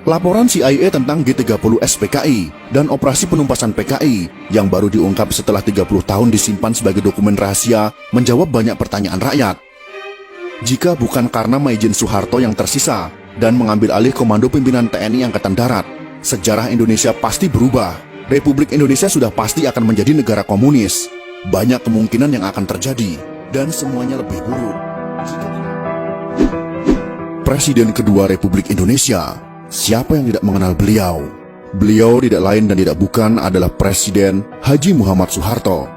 Laporan CIA tentang G30S PKI dan operasi penumpasan PKI yang baru diungkap setelah 30 tahun disimpan sebagai dokumen rahasia menjawab banyak pertanyaan rakyat. Jika bukan karena Maijen Soeharto yang tersisa dan mengambil alih komando pimpinan TNI Angkatan Darat, sejarah Indonesia pasti berubah. Republik Indonesia sudah pasti akan menjadi negara komunis. Banyak kemungkinan yang akan terjadi, dan semuanya lebih buruk. Presiden kedua Republik Indonesia. Siapa yang tidak mengenal beliau? Beliau tidak lain dan tidak bukan adalah Presiden Haji Muhammad Soeharto.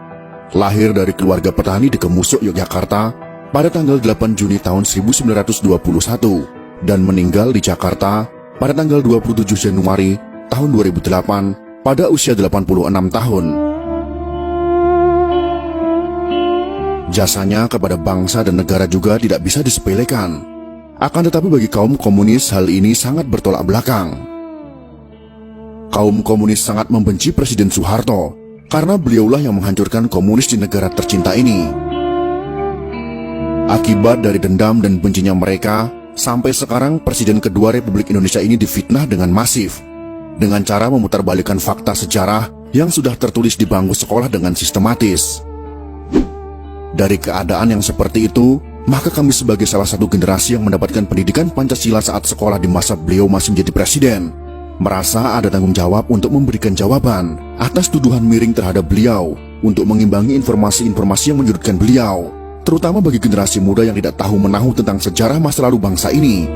Lahir dari keluarga petani di Kemusuk, Yogyakarta pada tanggal 8 Juni tahun 1921 dan meninggal di Jakarta pada tanggal 27 Januari tahun 2008 pada usia 86 tahun. Jasanya kepada bangsa dan negara juga tidak bisa disepelekan. Akan tetapi bagi kaum komunis hal ini sangat bertolak belakang. Kaum komunis sangat membenci Presiden Soeharto karena beliaulah yang menghancurkan komunis di negara tercinta ini. Akibat dari dendam dan bencinya mereka, sampai sekarang Presiden kedua Republik Indonesia ini difitnah dengan masif, dengan cara memutarbalikkan fakta sejarah yang sudah tertulis di bangku sekolah dengan sistematis. Dari keadaan yang seperti itu, maka kami sebagai salah satu generasi yang mendapatkan pendidikan Pancasila saat sekolah di masa beliau masih menjadi presiden, merasa ada tanggung jawab untuk memberikan jawaban atas tuduhan miring terhadap beliau, untuk mengimbangi informasi-informasi yang menyudutkan beliau, terutama bagi generasi muda yang tidak tahu menahu tentang sejarah masa lalu bangsa ini.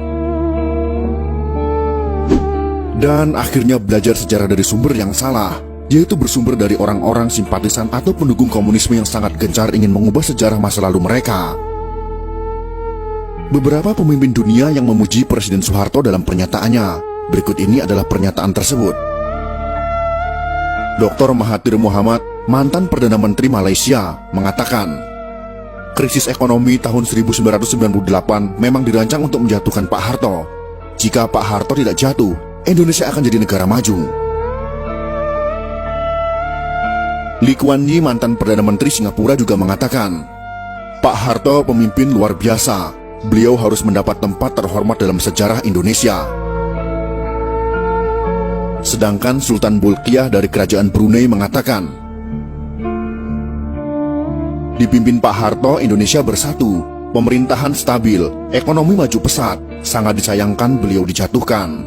Dan akhirnya belajar sejarah dari sumber yang salah, yaitu bersumber dari orang-orang simpatisan atau pendukung komunisme yang sangat gencar ingin mengubah sejarah masa lalu mereka. Beberapa pemimpin dunia yang memuji Presiden Soeharto dalam pernyataannya. Berikut ini adalah pernyataan tersebut. Dr. Mahathir Mohamad, mantan Perdana Menteri Malaysia, mengatakan, krisis ekonomi tahun 1998 memang dirancang untuk menjatuhkan Pak Harto. Jika Pak Harto tidak jatuh, Indonesia akan jadi negara maju. Lee Kuan Yew, mantan Perdana Menteri Singapura, juga mengatakan, Pak Harto pemimpin luar biasa. Beliau harus mendapat tempat terhormat dalam sejarah Indonesia. Sedangkan Sultan Bolkiah dari Kerajaan Brunei mengatakan, dipimpin Pak Harto, Indonesia bersatu, pemerintahan stabil, ekonomi maju pesat, sangat disayangkan beliau dijatuhkan.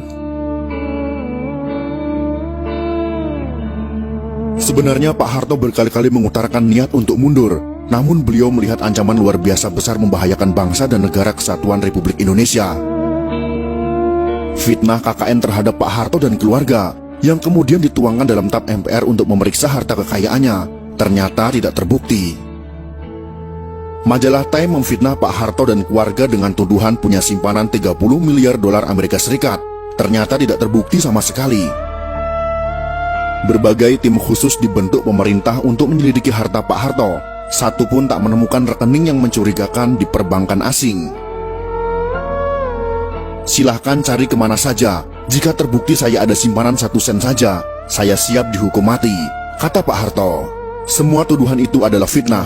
Sebenarnya Pak Harto berkali-kali mengutarakan niat untuk mundur, namun beliau melihat ancaman luar biasa besar membahayakan bangsa dan negara kesatuan Republik Indonesia. Fitnah KKN terhadap Pak Harto dan keluarga yang kemudian dituangkan dalam TAP MPR untuk memeriksa harta kekayaannya ternyata tidak terbukti. Majalah Time memfitnah Pak Harto dan keluarga dengan tuduhan punya simpanan 30 miliar dolar Amerika Serikat. Ternyata tidak terbukti sama sekali. Berbagai tim khusus dibentuk pemerintah untuk menyelidiki harta Pak Harto. Satu pun tak menemukan rekening yang mencurigakan di perbankan asing. Silahkan cari kemana saja. Jika terbukti saya ada simpanan 1 sen saja, saya siap dihukum mati, kata Pak Harto. Semua tuduhan itu adalah fitnah.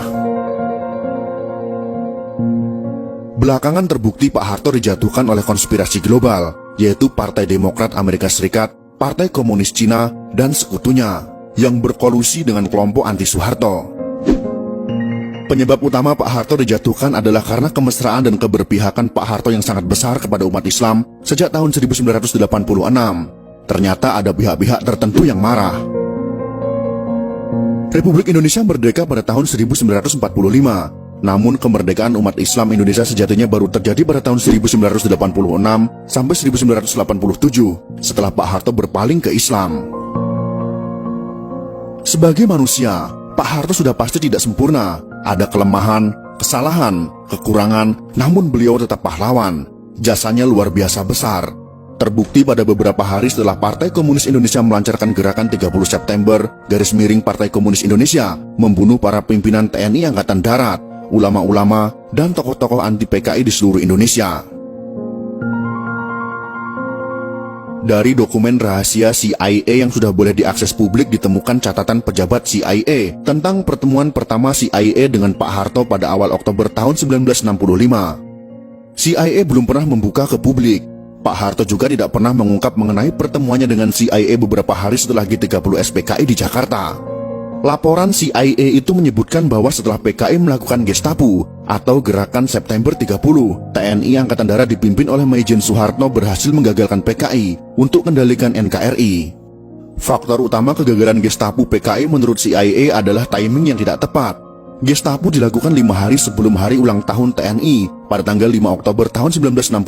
Belakangan terbukti Pak Harto dijatuhkan oleh konspirasi global, yaitu Partai Demokrat Amerika Serikat, Partai Komunis Cina, dan sekutunya, yang berkolusi dengan kelompok anti-Soeharto. Penyebab utama Pak Harto dijatuhkan adalah karena kemesraan dan keberpihakan Pak Harto yang sangat besar kepada umat Islam sejak tahun 1986. Ternyata ada pihak-pihak tertentu yang marah. Republik Indonesia merdeka pada tahun 1945. Namun kemerdekaan umat Islam Indonesia sejatinya baru terjadi pada tahun 1986 sampai 1987 setelah Pak Harto berpaling ke Islam. Sebagai manusia, Pak Harto sudah pasti tidak sempurna. Ada kelemahan, kesalahan, kekurangan, namun beliau tetap pahlawan. Jasanya luar biasa besar. Terbukti pada beberapa hari setelah Partai Komunis Indonesia melancarkan gerakan 30 September, Partai Komunis Indonesia, membunuh para pimpinan TNI Angkatan Darat, ulama-ulama, dan tokoh-tokoh anti PKI di seluruh Indonesia. Dari dokumen rahasia CIA yang sudah boleh diakses publik ditemukan catatan pejabat CIA tentang pertemuan pertama CIA dengan Pak Harto pada awal Oktober tahun 1965. CIA belum pernah membuka ke publik. Pak Harto juga tidak pernah mengungkap mengenai pertemuannya dengan CIA beberapa hari setelah G30S PKI di Jakarta. Laporan CIA itu menyebutkan bahwa setelah PKI melakukan Gestapo atau Gerakan September 30, TNI Angkatan Darat dipimpin oleh Maijen Soeharto berhasil menggagalkan PKI untuk kendalikan NKRI. Faktor utama kegagalan Gestapo PKI menurut CIA adalah timing yang tidak tepat. Gestapo dilakukan 5 hari sebelum hari ulang tahun TNI pada tanggal 5 Oktober tahun 1965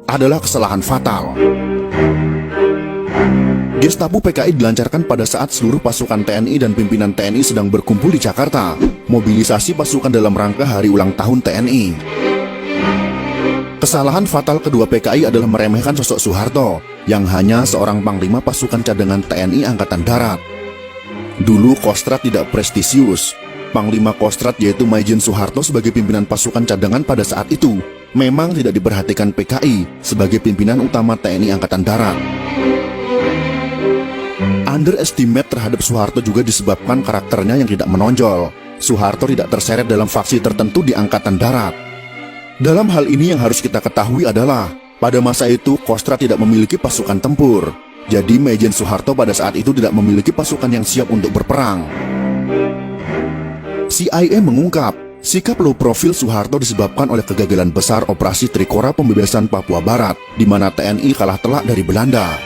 adalah kesalahan fatal. Gestapo PKI dilancarkan pada saat seluruh pasukan TNI dan pimpinan TNI sedang berkumpul di Jakarta, mobilisasi pasukan dalam rangka hari ulang tahun TNI. Kesalahan fatal kedua PKI adalah meremehkan sosok Soeharto, yang hanya seorang panglima pasukan cadangan TNI Angkatan Darat. Dulu Kostrad tidak prestisius. Panglima Kostrad yaitu Maijen Soeharto sebagai pimpinan pasukan cadangan pada saat itu memang tidak diperhatikan PKI sebagai pimpinan utama TNI Angkatan Darat. Underestimate terhadap Soeharto juga disebabkan karakternya yang tidak menonjol. Soeharto tidak terseret dalam faksi tertentu di Angkatan Darat. Dalam hal ini yang harus kita ketahui adalah, pada masa itu Kostrad tidak memiliki pasukan tempur. Jadi Maijen Soeharto pada saat itu tidak memiliki pasukan yang siap untuk berperang. CIA mengungkap, sikap low profil Soeharto disebabkan oleh kegagalan besar operasi Trikora pembebasan Papua Barat, di mana TNI kalah telak dari Belanda.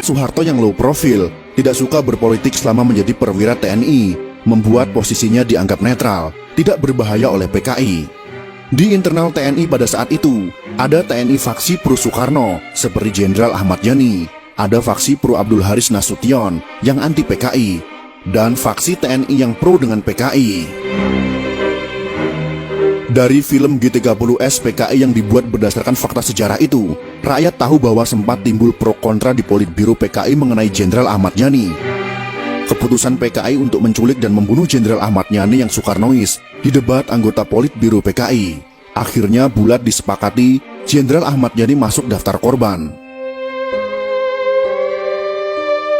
Soeharto yang low profil, tidak suka berpolitik selama menjadi perwira TNI, membuat posisinya dianggap netral, tidak berbahaya oleh PKI. Di internal TNI pada saat itu, ada TNI faksi pro Soekarno, seperti Jenderal Ahmad Yani, ada faksi pro Abdul Haris Nasution, yang anti PKI, dan faksi TNI yang pro dengan PKI. Dari film G30S PKI yang dibuat berdasarkan fakta sejarah itu, rakyat tahu bahwa sempat timbul pro kontra di Politbiro PKI mengenai Jenderal Ahmad Yani. Keputusan PKI untuk menculik dan membunuh Jenderal Ahmad Yani yang Soekarnois didebat anggota Politbiro PKI. Akhirnya bulat disepakati Jenderal Ahmad Yani masuk daftar korban.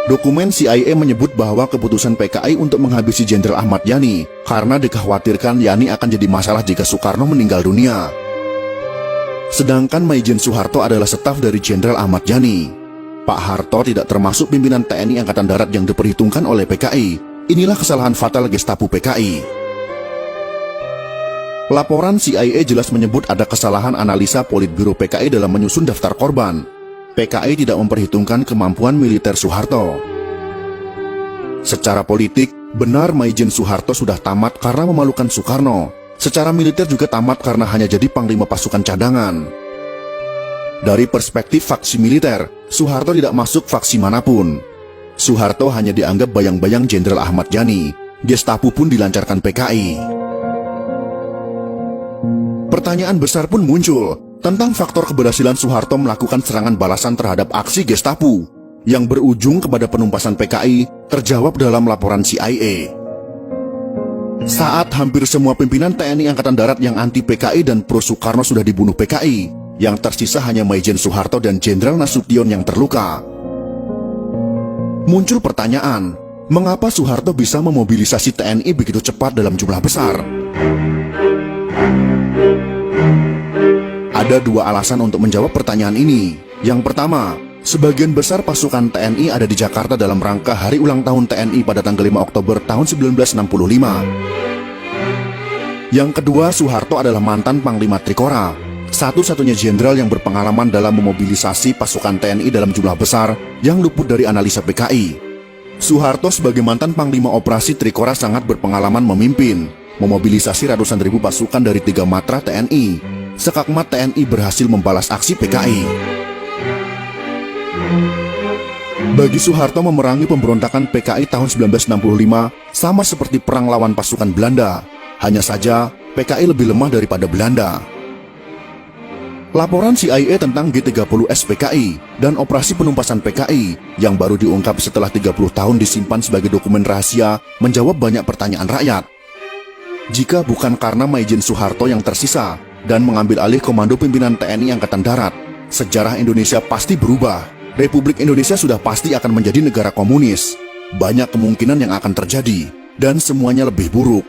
Dokumen CIA menyebut bahwa keputusan PKI untuk menghabisi Jenderal Ahmad Yani karena dikhawatirkan Yani akan jadi masalah jika Soekarno meninggal dunia. Sedangkan Maijen Soeharto adalah staf dari Jenderal Ahmad Yani. Pak Harto tidak termasuk pimpinan TNI Angkatan Darat yang diperhitungkan oleh PKI. Inilah kesalahan fatal Gestapo PKI. Laporan CIA jelas menyebut ada kesalahan analisa Politbiro PKI dalam menyusun daftar korban. PKI tidak memperhitungkan kemampuan militer Soeharto. Secara politik, benar Maijen Soeharto sudah tamat karena memalukan Soekarno. Secara militer juga tamat karena hanya jadi panglima pasukan cadangan. Dari perspektif faksi militer, Soeharto tidak masuk faksi manapun. Soeharto hanya dianggap bayang-bayang Jenderal Ahmad Yani. Gestapo pun dilancarkan PKI. Pertanyaan besar pun muncul tentang faktor keberhasilan Soeharto melakukan serangan balasan terhadap aksi Gestapo yang berujung kepada penumpasan PKI terjawab dalam laporan CIA. Saat hampir semua pimpinan TNI Angkatan Darat yang anti PKI dan pro Soekarno sudah dibunuh PKI, yang tersisa hanya Maijen Soeharto dan Jenderal Nasution yang terluka. Muncul pertanyaan, mengapa Soeharto bisa memobilisasi TNI begitu cepat dalam jumlah besar? Ada dua alasan untuk menjawab pertanyaan ini. Yang pertama, sebagian besar pasukan TNI ada di Jakarta dalam rangka hari ulang tahun TNI pada tanggal 5 Oktober tahun 1965. Yang kedua, Soeharto adalah mantan Panglima Trikora, satu-satunya jenderal yang berpengalaman dalam memobilisasi pasukan TNI dalam jumlah besar yang luput dari analisa PKI. Soeharto sebagai mantan Panglima Operasi Trikora sangat berpengalaman memimpin, memobilisasi ratusan ribu pasukan dari 3 matra TNI. Sekakmat TNI berhasil membalas aksi PKI. Bagi Soeharto memerangi pemberontakan PKI tahun 1965 sama seperti perang lawan pasukan Belanda. Hanya saja PKI lebih lemah daripada Belanda. Laporan CIA tentang G30S PKI dan operasi penumpasan PKI yang baru diungkap setelah 30 tahun disimpan sebagai dokumen rahasia menjawab banyak pertanyaan rakyat. Jika bukan karena Maijen Soeharto yang tersisa dan mengambil alih komando pimpinan TNI Angkatan Darat, sejarah Indonesia pasti berubah. Republik Indonesia sudah pasti akan menjadi negara komunis. Banyak kemungkinan yang akan terjadi, dan semuanya lebih buruk.